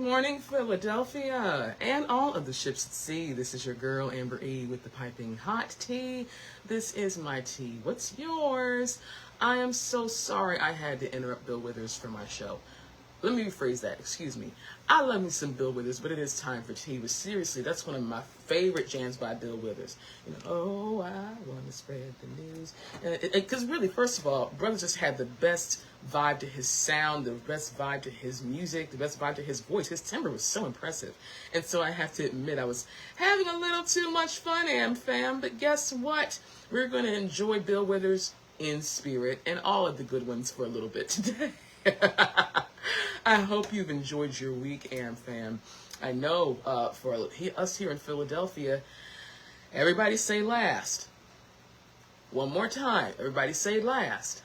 morning, Philadelphia, and all of the ships at sea. This is your girl, Amber E, with the piping hot tea. This is my tea. What's yours? I am so sorry I had to interrupt Bill Withers for my show. Let me rephrase that. Excuse me. I love me some Bill Withers, but it is time for tea. But seriously, that's one of my favorite jams by Bill Withers. You know, oh, I want to spread the news. Because really, first of all, brother just had the best vibe to his sound, the best vibe to his music, the best vibe to his voice. His timbre was so impressive. And so I have to admit, I was having a little too much fun, AmFam. But guess what? We're going to enjoy Bill Withers in spirit and all of the good ones for a little bit today. I hope you've enjoyed your week, AmFam. I know for us here in Philadelphia, everybody say last. One more time, everybody say last.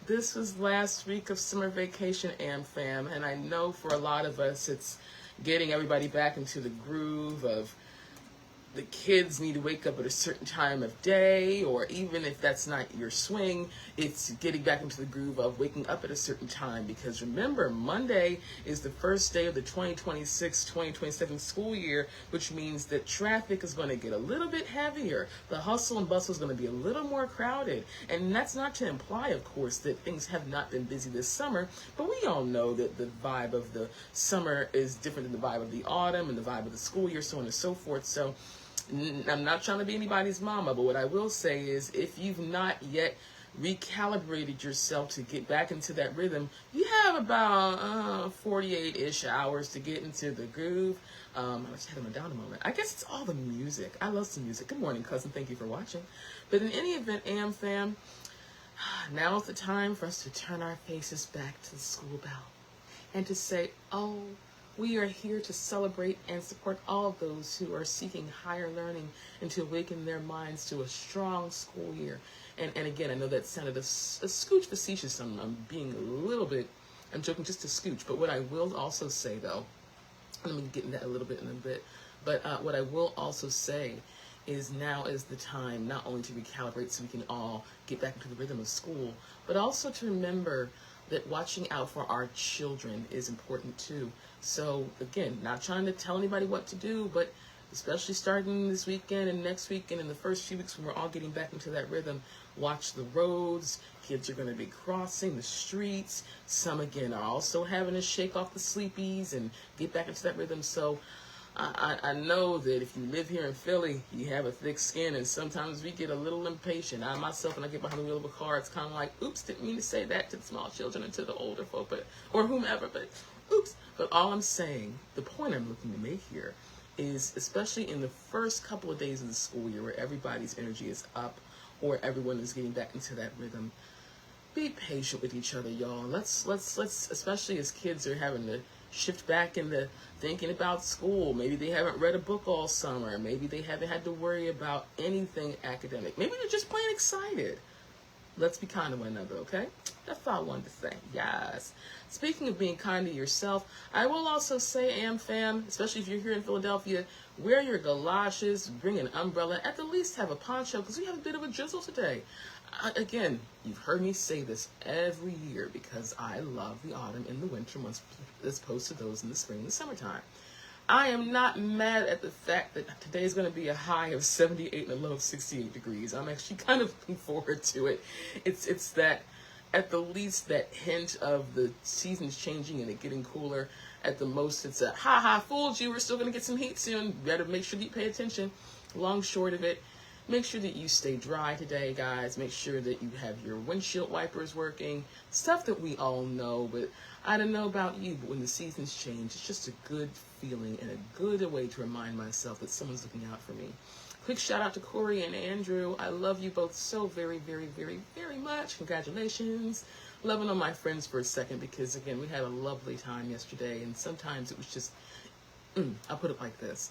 This was last week of summer vacation, AmFam, and I know for a lot of us it's getting everybody back into the groove of the kids need to wake up at a certain time of day, or even if that's not your swing, it's getting back into the groove of waking up at a certain time. Because remember, Monday is the first day of the 2026-2027 school year, which means that traffic is going to get a little bit heavier. The hustle and bustle is going to be a little more crowded. And that's not to imply, of course, that things have not been busy this summer, but we all know that the vibe of the summer is different than the vibe of the autumn and the vibe of the school year, so on and so forth. So I'm not trying to be anybody's mama, but what I will say is if you've not yet recalibrated yourself to get back into that rhythm, you have about 48-ish hours to get into the groove. I just had them down a moment. I guess it's all the music. I love some music. Good morning, cousin. Thank you for watching. But in any event, AmFam, now is the time for us to turn our faces back to the school bell and to say, oh, we are here to celebrate and support all of those who are seeking higher learning and to awaken their minds to a strong school year. And again, I know that sounded a scooch facetious. I'm being a little bit, I'm joking just a scooch. But what I will also say, though, let me get into that a little bit in a bit, but what I will also say is now is the time not only to recalibrate so we can all get back into the rhythm of school, but also to remember that watching out for our children is important too. So again, not trying to tell anybody what to do, but especially starting this weekend and next week and in the first few weeks when we're all getting back into that rhythm, watch the roads. Kids are going to be crossing the streets. Some again are also having to shake off the sleepies and get back into that rhythm. So I know that if you live here in Philly, you have a thick skin, and sometimes we get a little impatient. I myself, when I get behind the wheel of a car, it's kind of like, oops, didn't mean to say that to the small children and to the older folk, or whomever, but oops. But all I'm saying, the point I'm looking to make here is, especially in the first couple of days of the school year where everybody's energy is up or everyone is getting back into that rhythm, be patient with each other, y'all. Let's especially as kids are having to shift back into thinking about school. Maybe they haven't read a book all summer. Maybe they haven't had to worry about anything academic. Maybe they're just plain excited. Let's be kind to one another, okay? That's all I wanted to say. Yes. Speaking of being kind to yourself, I will also say, AmFam, especially if you're here in Philadelphia, wear your galoshes, bring an umbrella, at the least have a poncho, because we have a bit of a drizzle today. Again, you've heard me say this every year because I love the autumn and the winter months as opposed to those in the spring and the summertime. I am not mad at the fact that today is going to be a high of 78 and a low of 68 degrees. I'm actually kind of looking forward to it. It's that, at the least, that hint of the seasons changing and it getting cooler. At the most, it's a, ha, fooled you, we're still going to get some heat soon. You better make sure that you pay attention. Long, short of it, make sure that you stay dry today, guys. Make sure that you have your windshield wipers working. Stuff that we all know, but I don't know about you, but when the seasons change, it's just a good feeling and a good way to remind myself that someone's looking out for me. Quick shout out to Corey and Andrew. I love you both so very, very, very, very much. Congratulations. Loving on my friends for a second because, again, we had a lovely time yesterday, and sometimes it was just, I'll put it like this.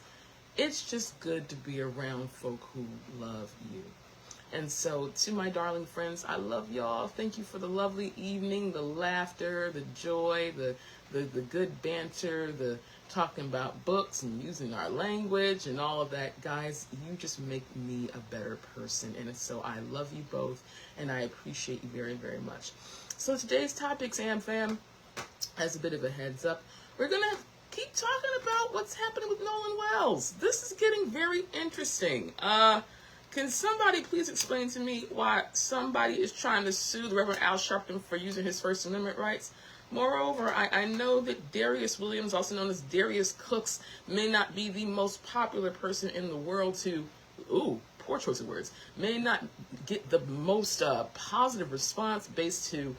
It's just good to be around folk who love you. And so, to my darling friends, I love y'all. Thank you for the lovely evening, the laughter, the joy, the good banter, the talking about books and using our language and all of that. Guys, you just make me a better person. And so I love you both, and I appreciate you very, very much. So today's topics, AmFam, as a bit of a heads up, we're going to what's happening with Nolan Wells. This is getting very interesting. Can somebody please explain to me why somebody is trying to sue the Reverend Al Sharpton for using his First Amendment rights? Moreover, I know that Darius Williams, also known as Darius Cooks, may not be the most popular person in the world to, poor choice of words, may not get the most positive response based to,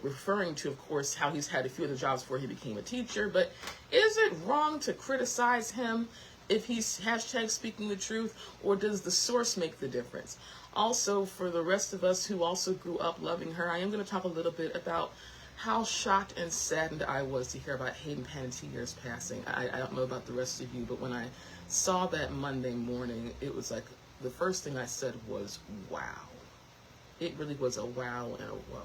referring to, of course, how he's had a few other jobs before he became a teacher. But is it wrong to criticize him if he's hashtag speaking the truth, or does the source make the difference? Also, for the rest of us who also grew up loving her, I am going to talk a little bit about how shocked and saddened I was to hear about Hayden Panettiere's passing. I don't know about the rest of you, but when I saw that Monday morning, it was like the first thing I said was, wow. It really was a wow and a whoa.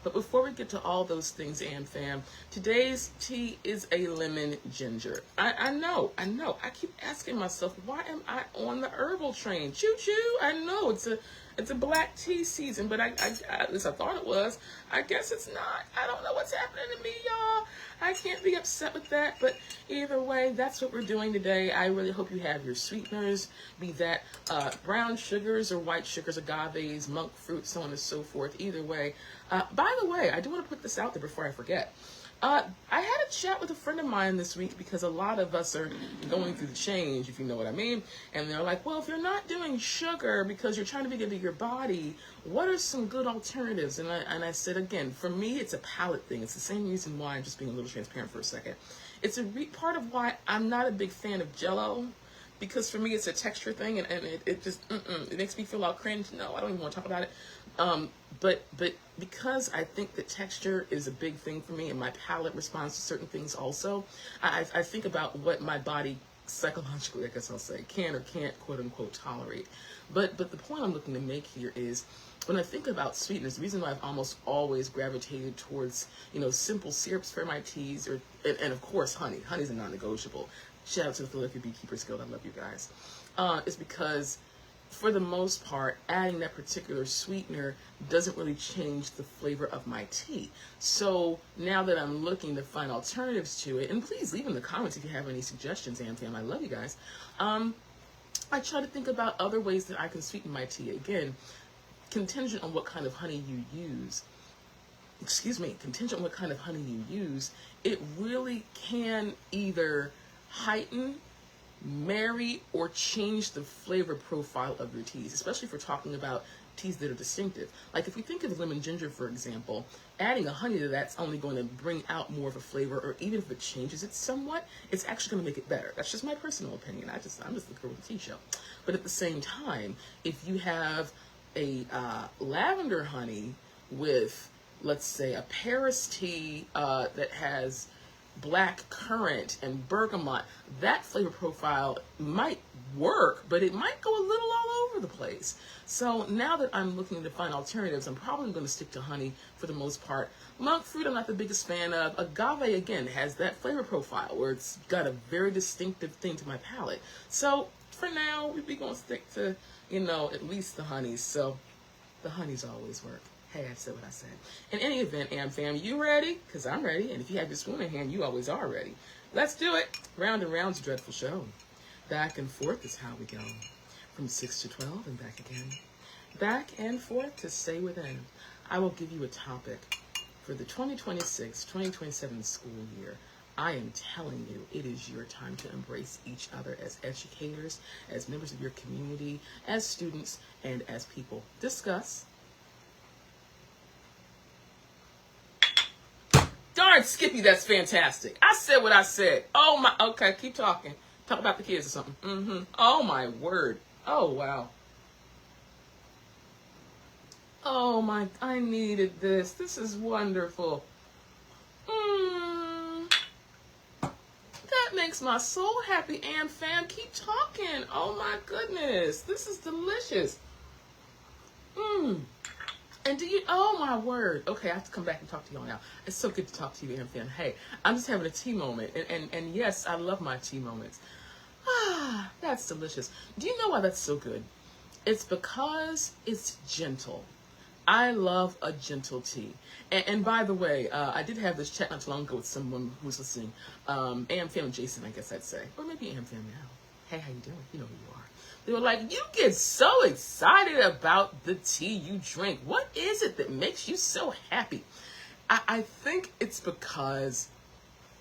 But before we get to all those things, AmFam, today's tea is a lemon ginger. I know. I keep asking myself, why am I on the herbal train? Choo-choo. I know it's a black tea season, but at least I thought it was. I guess it's not. I don't know what's happening to me, y'all. I can't be upset with that, but either way, that's what we're doing today. I really hope you have your sweeteners, be that brown sugars or white sugars, agaves, monk fruit, so on and so forth. Either way. By the way, I do want to put this out there before I forget. I had a chat with a friend of mine this week because a lot of us are going through the change, if you know what I mean. And they're like, well, if you're not doing sugar because you're trying to be good to your body, what are some good alternatives? And I said, again, for me, it's a palate thing. It's the same reason why I'm just being a little transparent for a second. It's part of why I'm not a big fan of Jell-O, because for me, it's a texture thing, and it just, it makes me feel all cringe. No, I don't even want to talk about it. But because I think that texture is a big thing for me and my palate responds to certain things also, I think about what my body psychologically, I guess I'll say, can or can't, quote unquote, tolerate. But the point I'm looking to make here is, when I think about sweeteners, the reason why I've almost always gravitated towards, simple syrups for my teas, and of course honey. Honey's a non-negotiable. Shout out to the Philadelphia Beekeepers Guild. I love you guys. Is because, for the most part, adding that particular sweetener doesn't really change the flavor of my tea. So now that I'm looking to find alternatives to it, and please leave in the comments if you have any suggestions, AmFam. I love you guys. I try to think about other ways that I can sweeten my tea. Again, contingent on what kind of honey you use. Contingent on what kind of honey you use, it really can either heighten, marry, or change the flavor profile of your teas, especially if we're talking about teas that are distinctive. Like if we think of lemon ginger, for example, adding a honey to that's only going to bring out more of a flavor, or even if it changes it somewhat, it's actually going to make it better. That's just my personal opinion. I'm just the girl with the tea show. But at the same time, if you have a lavender honey with, let's say, a Paris tea that has black currant and bergamot, that flavor profile might work, but it might go a little all over the place. So now that I'm looking to find alternatives, I'm probably going to stick to honey for the most part. Monk fruit, I'm not the biggest fan of. Agave, again, has that flavor profile where it's got a very distinctive thing to my palate. So for now, we're going to stick to, at least the honeys. So the honeys always work. Hey, I said what I said. In any event, AmFam, you ready? Because I'm ready. And if you have your spoon in hand, you always are ready. Let's do it. Round and round's a dreadful show. Back and forth is how we go. From 6 to 12 and back again. Back and forth to stay within. I will give you a topic for the 2026-2027 school year. I am telling you, it is your time to embrace each other as educators, as members of your community, as students, and as people. Discuss. Darn, Skippy, that's fantastic. I said what I said. Oh my, okay, keep talking. Talk about the kids or something. Oh my word. Oh wow. Oh my, I needed this. This is wonderful. That makes my soul happy, AmFam. Keep talking. Oh my goodness. This is delicious. And oh my word. Okay, I have to come back and talk to y'all now. It's so good to talk to you, AmFam. Hey, I'm just having a tea moment. And yes, I love my tea moments. Ah, that's delicious. Do you know why that's so good? It's because it's gentle. I love a gentle tea. And by the way, I did have this chat not too long ago with someone who's listening. AmFam Jason, I guess I'd say. Or maybe AmFam now. Hey, how you doing? You know who you are. They were like, you get so excited about the tea you drink. What is it that makes you so happy? I think it's because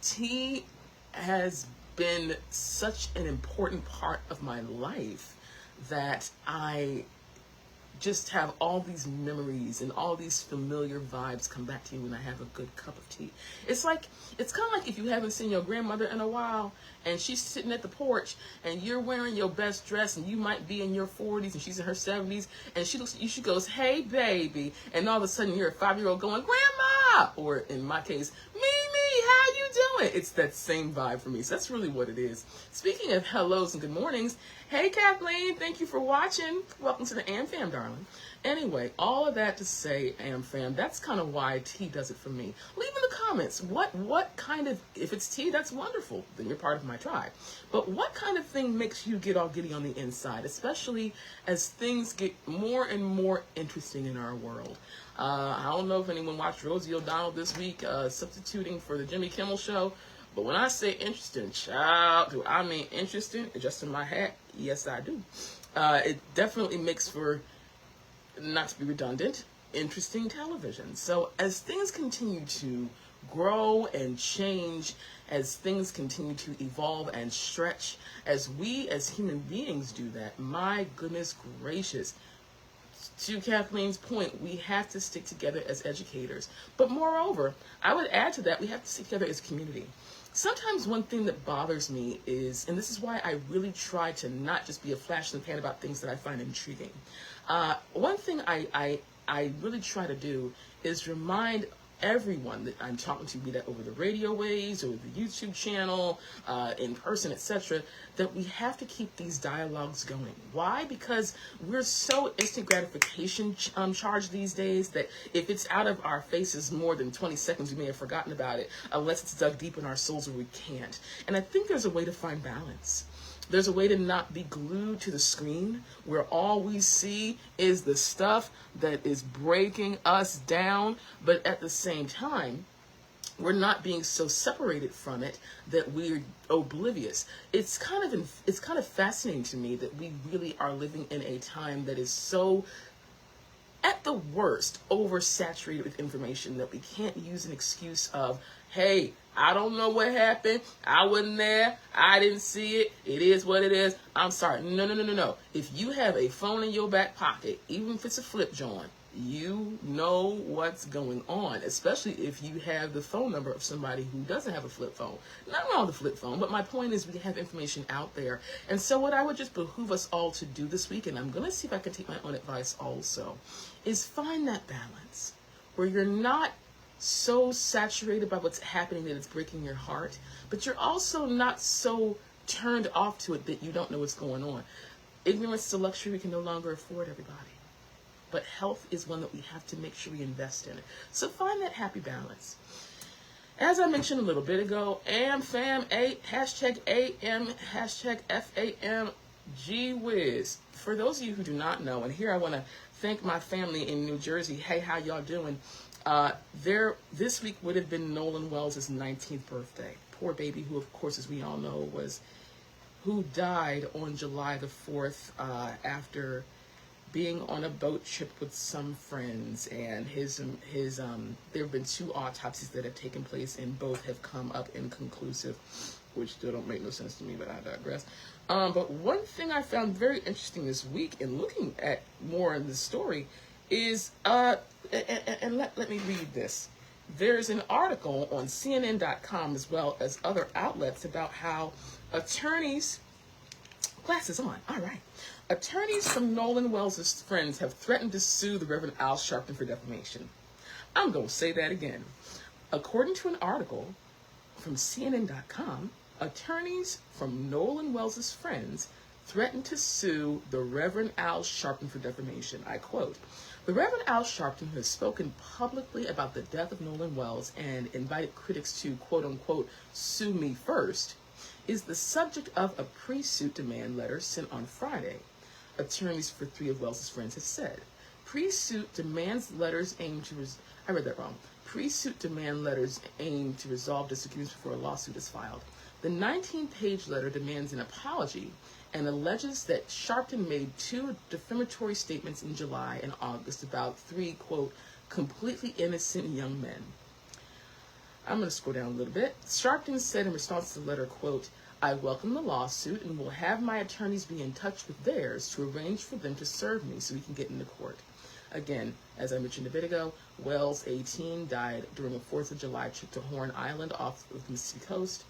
tea has been such an important part of my life that I just have all these memories and all these familiar vibes come back to you when I have a good cup of tea. It's kind of like if you haven't seen your grandmother in a while and she's sitting at the porch and you're wearing your best dress and you might be in your 40s and she's in her 70s and she looks at you, she goes, hey baby, and all of a sudden you're a 5-year-old going, grandma, or in my case, Mimi, how you doing? It's that same vibe for me. So that's really what it is. Speaking of hellos and good mornings, hey Kathleen, thank you for watching. Welcome to the AmFam, darling. Anyway, all of that to say, AmFam, that's kind of why tea does it for me. Leave in the comments, what kind of, if it's tea, that's wonderful, then you're part of my tribe. But what kind of thing makes you get all giddy on the inside, especially as things get more and more interesting in our world? I don't know if anyone watched Rosie O'Donnell this week, substituting for the Jimmy Kimmel show, but when I say interesting, child, do I mean interesting? Adjusting my hat? Yes, I do. It definitely makes for, not to be redundant, interesting television. So as things continue to grow and change, as things continue to evolve and stretch, as we as human beings do that, my goodness gracious, to Kathleen's point, we have to stick together as educators. But moreover, I would add to that, we have to stick together as a community. Sometimes one thing that bothers me is, and this is why I really try to not just be a flash in the pan about things that I find intriguing. One thing I really try to do is remind everyone that I'm talking to, be that over the radio waves or the YouTube channel, in person, etc., that we have to keep these dialogues going. Why? Because we're so instant gratification charged these days that if it's out of our faces more than 20 seconds, we may have forgotten about it, unless it's dug deep in our souls where we can't. And I think there's a way to find balance. There's a way to not be glued to the screen where all we see is the stuff that is breaking us down, but at the same time, we're not being so separated from it that we're oblivious. It's kind of fascinating to me that we really are living in a time that is so, at the worst, oversaturated with information that we can't use an excuse of, hey, I don't know what happened. I wasn't there. I didn't see it. It is what it is. I'm sorry. No. If you have a phone in your back pocket, even if it's a flip joint, you know what's going on, especially if you have the phone number of somebody who doesn't have a flip phone. Not wrong with the flip phone, but my point is we have information out there. And so what I would just behoove us all to do this week, and I'm going to see if I can take my own advice also, is find that balance where you're not so saturated by what's happening that it's breaking your heart, but you're also not so turned off to it that you don't know what's going on. Ignorance is a luxury we can no longer afford, everybody. But health is one that we have to make sure we invest in. So find that happy balance. As I mentioned a little bit ago, AmFam, hashtag AM, hashtag FAM, gee whiz. For those of you who do not know, and here I want to thank my family in New Jersey. Hey, how y'all doing? This week would have been Nolan Wells' 19th birthday. Poor baby, who of course, as we all know, who died on July the 4th after being on a boat trip with some friends, and there have been 2 autopsies that have taken place, and both have come up inconclusive, which still don't make no sense to me, but I digress. But one thing I found very interesting this week in looking at more in the story is, and let me read this. There's an article on CNN.com as well as other outlets about how attorneys, glasses on, all right. Attorneys from Nolan Wells' friends have threatened to sue the Reverend Al Sharpton for defamation. I'm going to say that again. According to an article from CNN.com, attorneys from Nolan Wells' friends threatened to sue the Reverend Al Sharpton for defamation. I quote, "The Reverend Al Sharpton, who has spoken publicly about the death of Nolan Wells and invited critics to, quote-unquote, sue me first, is the subject of a pre-suit demand letter sent on Friday," attorneys for 3 of Wells' friends have said. Pre-suit demands letters aimed to I read that wrong. Pre-suit demand letters aimed to resolve disagreements before a lawsuit is filed. The 19-page letter demands an apology and alleges that Sharpton made 2 defamatory statements in July and August about 3, quote, completely innocent young men. I'm going to scroll down a little bit. Sharpton said in response to the letter, quote, I welcome the lawsuit and will have my attorneys be in touch with theirs to arrange for them to serve me so we can get into court. Again, as I mentioned a bit ago, Wells, 18, died during a 4th of July trip to Horn Island off of the Mississippi coast.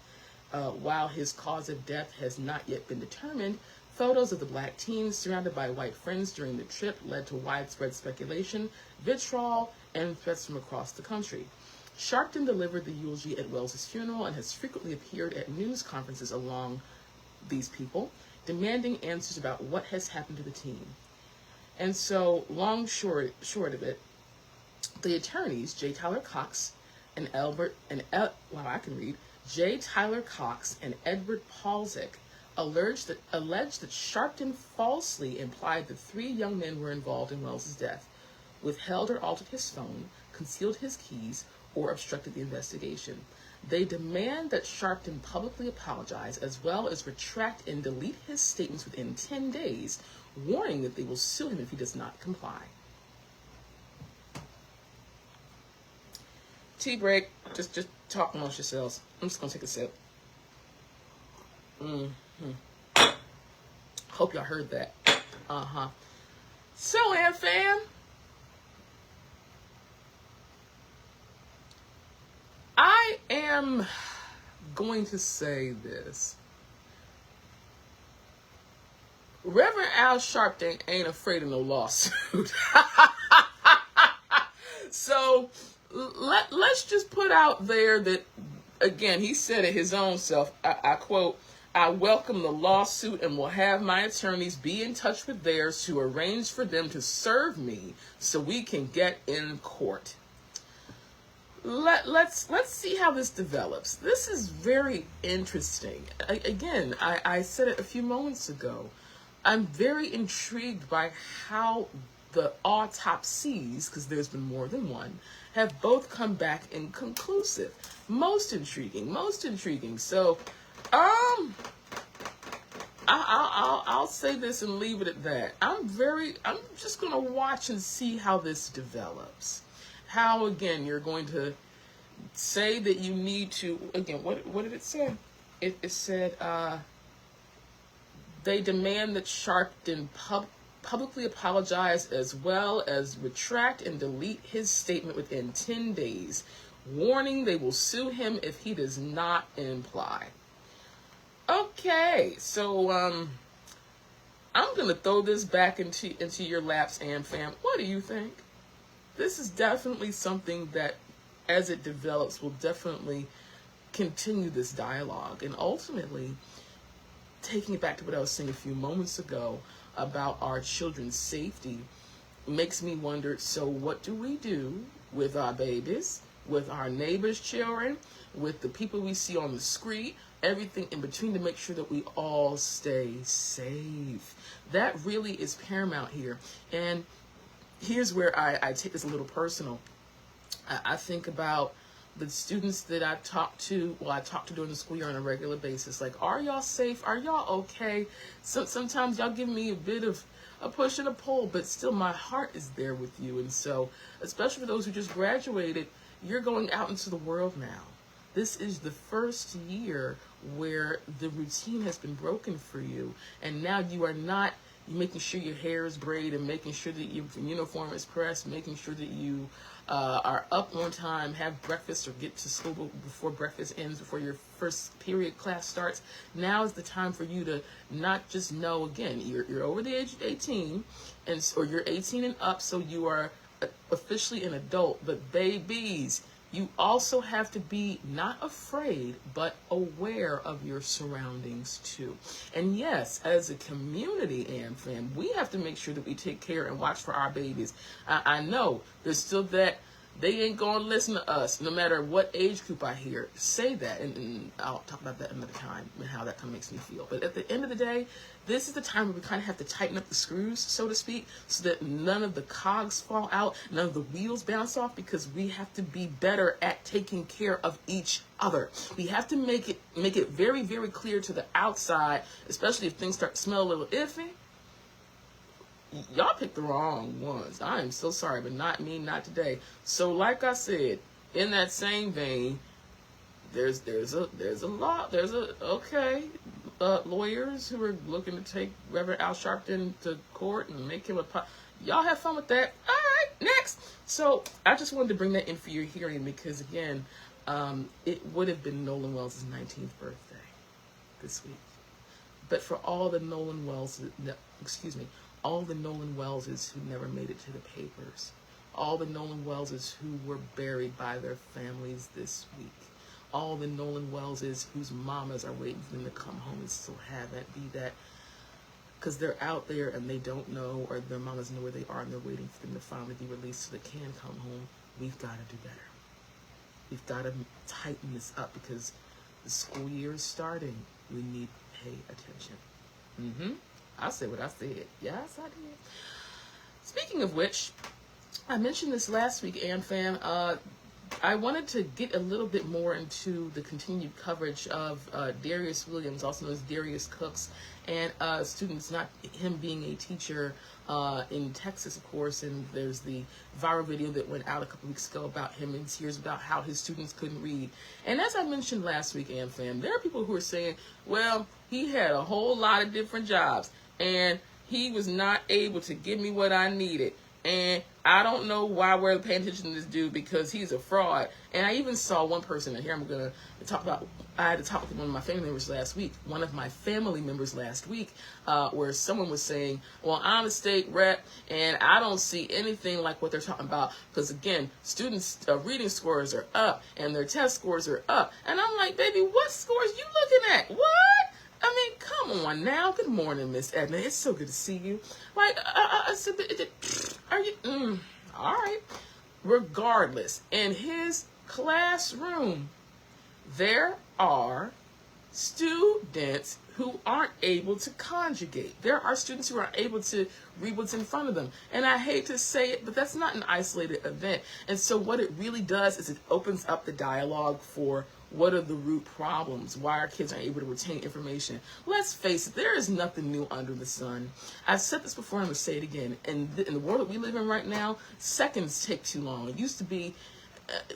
While his cause of death has not yet been determined, photos of the black teen surrounded by white friends during the trip led to widespread speculation, vitriol, and threats from across the country. Sharpton delivered the eulogy at Wells' funeral and has frequently appeared at news conferences along these people, demanding answers about what has happened to the teen. And so, short of it, the attorneys, J. Tyler Cox and J. Tyler Cox and Edward Palzik, alleged that Sharpton falsely implied that 3 young men were involved in Wells' death, withheld or altered his phone, concealed his keys, or obstructed the investigation. They demand that Sharpton publicly apologize as well as retract and delete his statements within 10 days, warning that they will sue him if he does not comply. Tea break. Just talk amongst yourselves. I'm just going to take a sip. Hope y'all heard that. So, AmFam, I am going to say this. Reverend Al Sharpton ain't afraid of no lawsuit. So let's just put out there that, again, he said it his own self. I quote, I welcome the lawsuit and will have my attorneys be in touch with theirs to arrange for them to serve me so we can get in court. Let's see how this develops. This is very interesting. Again, I said it a few moments ago. I'm very intrigued by how the autopsies, because there's been more than one, have both come back inconclusive. Most intriguing. So, I'll say this and leave it at that. I'm just gonna watch and see how this develops. How, again, you're going to say that you need to, again, what did it say? It said, they demand that Sharpton publicly apologize as well as retract and delete his statement within 10 days, warning they will sue him if he does not comply. Okay, so I'm going to throw this back into your laps, AmFam. What do you think? This is definitely something that, as it develops, will definitely continue this dialogue. And ultimately, taking it back to what I was saying a few moments ago about our children's safety, makes me wonder, so what do we do with our babies, with our neighbors' children, with the people we see on the street, everything in between, to make sure that we all stay safe? That really is paramount here. And here's where I take this a little personal. I think about the students that I talk to during the school year on a regular basis. Like, are y'all safe? Are y'all okay? So sometimes y'all give me a bit of a push and a pull, but still my heart is there with you. And so, especially for those who just graduated, you're going out into the world now. This is the first year where the routine has been broken for you, and now you're making sure your hair is braided, and making sure that your uniform is pressed, making sure that you are up on time, have breakfast, or get to school before breakfast ends, before your first period class starts. Now is the time for you to not just know, again, you're over the age of 18, or you're 18 and up, so you are officially an adult, but babies, you also have to be not afraid, but aware of your surroundings too. And yes, as a community, AmFam, we have to make sure that we take care and watch for our babies. I know there's still that They ain't gonna listen to us, no matter what age group I hear say that, and I'll talk about that another time and how that kind of makes me feel. But at the end of the day, this is the time where we kind of have to tighten up the screws, so to speak, so that none of the cogs fall out, none of the wheels bounce off, because we have to be better at taking care of each other. We have to make it very, very clear to the outside, especially if things start to smell a little iffy. Y'all picked the wrong ones. I am so sorry, but not me, not today. So like I said, in that same vein, there's lawyers who are looking to take Reverend Al Sharpton to court and make him y'all have fun with that. All right, next. So I just wanted to bring that in for your hearing, because again, it would have been Nolan Wells' 19th birthday this week. But for all the Nolan Wells, all the Nolan Wellses who never made it to the papers, all the Nolan Wellses who were buried by their families this week, all the Nolan Wellses whose mamas are waiting for them to come home and still haven't, be that because they're out there and they don't know, or their mamas know where they are and they're waiting for them to finally be released so they can come home. We've got to do better. We've got to tighten this up, because the school year is starting. We need to pay attention. I said what I said. Yes, I did. Speaking of which, I mentioned this last week, AmFam. I wanted to get a little bit more into the continued coverage of Darius Williams, also known as Darius Cooks, and students, not him being a teacher in Texas, of course, and there's the viral video that went out a couple weeks ago about him in tears about how his students couldn't read. And as I mentioned last week, AmFam, there are people who are saying, well, he had a whole lot of different jobs, and he was not able to give me what I needed. And I don't know why we're paying attention to this dude, because he's a fraud. And I even saw one person, and here I'm going to talk about, I had to talk with one of my family members last week, where someone was saying, well, I'm a state rep, and I don't see anything like what they're talking about, because again, students' reading scores are up, and their test scores are up. And I'm like, baby, what scores you looking at? What? I mean, come on now. Good morning, Miss Edna. It's so good to see you. Like, are you? All right. Regardless, in his classroom, there are students who aren't able to conjugate. There are students who aren't able to read what's in front of them. And I hate to say it, but that's not an isolated event. And so what it really does is it opens up the dialogue for what are the root problems? Why our kids aren't able to retain information? Let's face it, there is nothing new under the sun. I've said this before, and I'm going to say it again. In the world that we live in right now, seconds take too long. It used to be,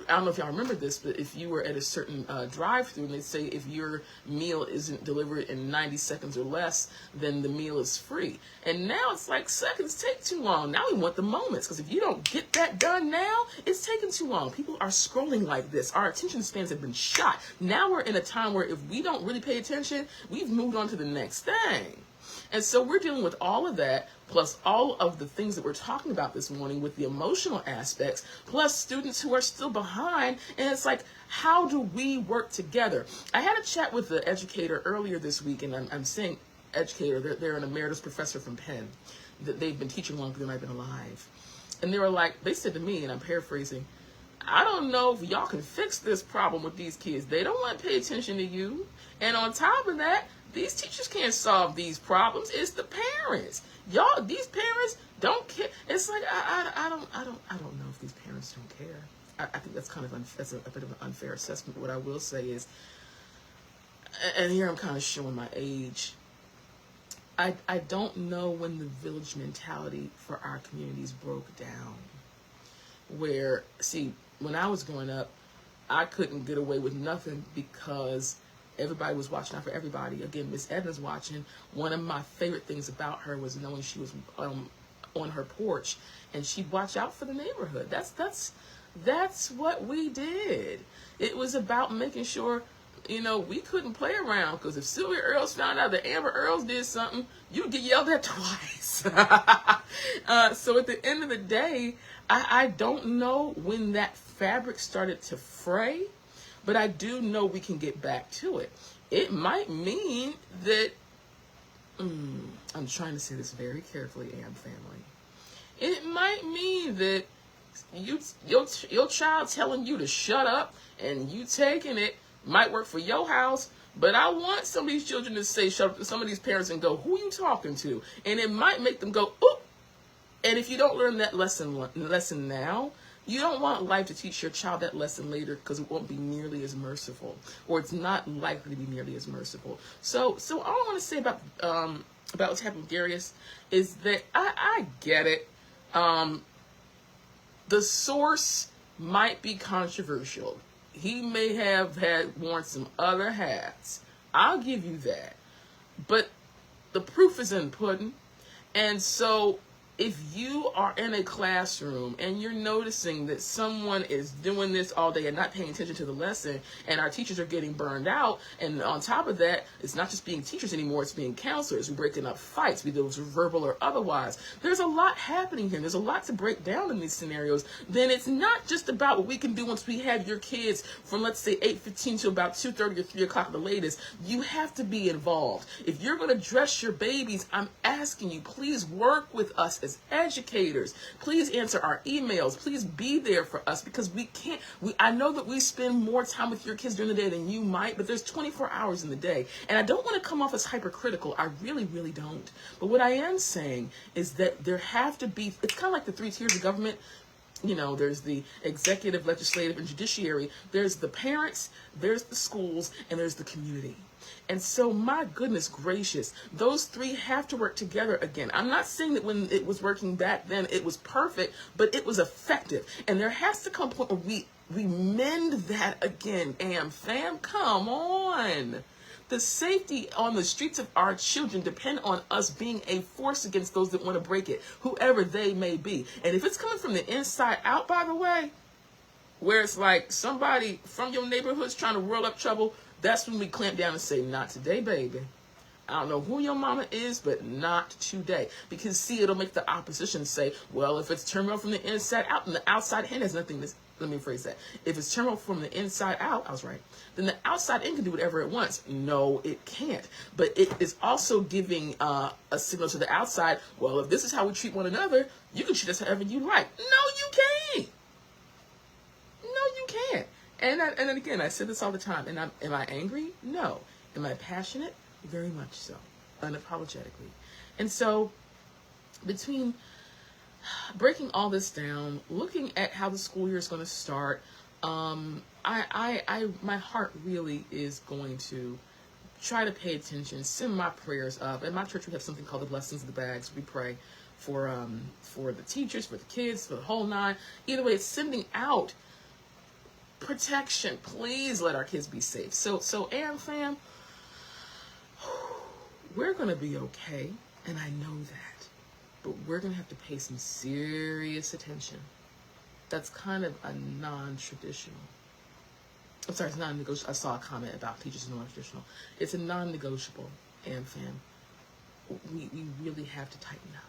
I don't know if y'all remember this, but if you were at a certain drive-thru and they'd say if your meal isn't delivered in 90 seconds or less, then the meal is free. And now it's like seconds take too long. Now we want the moments, because if you don't get that done now, it's taking too long. People are scrolling like this. Our attention spans have been shot. Now we're in a time where if we don't really pay attention, we've moved on to the next thing. And so we're dealing with all of that, plus all of the things that we're talking about this morning with the emotional aspects, plus students who are still behind. And it's like, how do we work together? I had a chat with the educator earlier this week, and I'm saying educator, they're an emeritus professor from Penn, that they've been teaching longer than I've been alive. And they were like, they said to me, and I'm paraphrasing, I don't know if y'all can fix this problem with these kids. They don't want to pay attention to you. And on top of that, these teachers can't solve these problems. It's the parents. Y'all, these parents don't care. It's like I don't know if these parents don't care. I think that's kind of that's a bit of an unfair assessment. What I will say is, and here I'm kind of showing my age, I don't know when the village mentality for our communities broke down. Where, see, when I was growing up, I couldn't get away with nothing because everybody was watching out for everybody. Again, Miss Edna's watching. One of my favorite things about her was knowing she was on her porch and she'd watch out for the neighborhood. That's what we did. It was about making sure, you know, we couldn't play around, because if Sylvia Earls found out that Amber Earls did something, you'd get yelled at twice. So at the end of the day, I don't know when that fabric started to fray, but I do know we can get back to it. It might mean that, I'm trying to say this very carefully, Am family. It might mean that Your child telling you to shut up and you taking it might work for your house, but I want some of these children to say shut up to some of these parents and go, who you talking to? And it might make them go, oop. And if you don't learn that lesson now, you don't want life to teach your child that lesson later, because it won't be nearly as merciful, or it's not likely to be nearly as merciful. So all I want to say about what's happened with Darius is that I get it. The source might be controversial. He may have worn some other hats. I'll give you that. But the proof is in the pudding. And so if you are in a classroom and you're noticing that someone is doing this all day and not paying attention to the lesson, and our teachers are getting burned out, and on top of that, it's not just being teachers anymore, it's being counselors who are breaking up fights, be those verbal or otherwise. There's a lot happening here. There's a lot to break down in these scenarios. Then it's not just about what we can do once we have your kids from, let's say, 8:15 to about 2:30 or 3 o'clock at the latest. You have to be involved. If you're going to dress your babies, I'm asking you, please work with us as educators. Please answer our emails. Please be there for us, because I know that we spend more time with your kids during the day than you might, but there's 24 hours in the day. And I don't want to come off as hypercritical. I really, really don't. But what I am saying is that there have to be, it's kind of like the 3 tiers of government. You know, there's the executive, legislative, and judiciary. There's the parents, there's the schools, and there's the community. And so, my goodness gracious, those 3 have to work together again. I'm not saying that when it was working back then, it was perfect, but it was effective. And there has to come a point where we mend that again. AmFam, come on. The safety on the streets of our children depend on us being a force against those that want to break it, whoever they may be. And if it's coming from the inside out, by the way, where it's like somebody from your neighborhood's trying to whirl up trouble, that's when we clamp down and say, not today, baby. I don't know who your mama is, but not today. Because, see, it'll make the opposition say, well, if it's turmoil from the inside out, and the outside in has nothing to, let me phrase that. If it's turmoil from the inside out, I was right, then the outside in can do whatever it wants. No, it can't. But it is also giving a signal to the outside, well, if this is how we treat one another, you can treat us however you like. No, you can't. No, you can't. And then again, I say this all the time. And am I angry? No. Am I passionate? Very much so. Unapologetically. And so, between breaking all this down, looking at how the school year is going to start, my heart really is going to try to pay attention, send my prayers up. In my church, we have something called the Blessings of the Bags. We pray for the teachers, for the kids, for the whole 9. Either way, it's sending out protection. Please let our kids be safe. So AmFam, we're going to be okay, and I know that. But we're going to have to pay some serious attention. That's kind of a non-traditional. I'm sorry, it's non-negotiable. I saw a comment about teachers and non-traditional. It's a non-negotiable, AmFam. We really have to tighten up.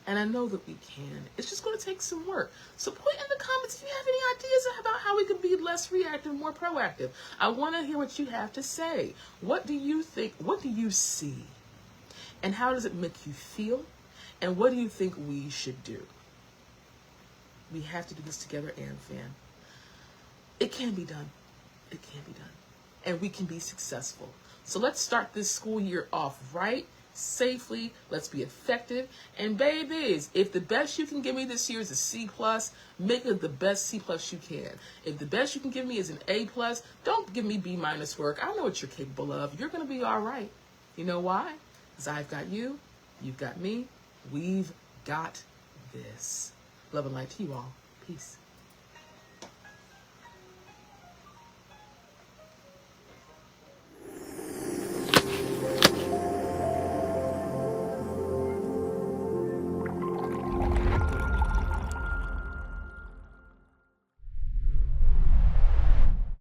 And I know that we can. It's just going to take some work. So put in the comments if you have any ideas about how we could be less reactive, more proactive. I want to hear what you have to say. What do you think? What do you see? And how does it make you feel? And what do you think we should do? We have to do this together, AmFam. It can be done. It can be done. And we can be successful. So let's start this school year off right, safely. Let's be effective. And babies, if the best you can give me this year is a C+, make it the best C+ you can. If the best you can give me is an A+, don't give me B- work. I know what you're capable of. You're going to be all right. You know why? Because I've got you. You've got me. We've got this. Love and light to you all. Peace.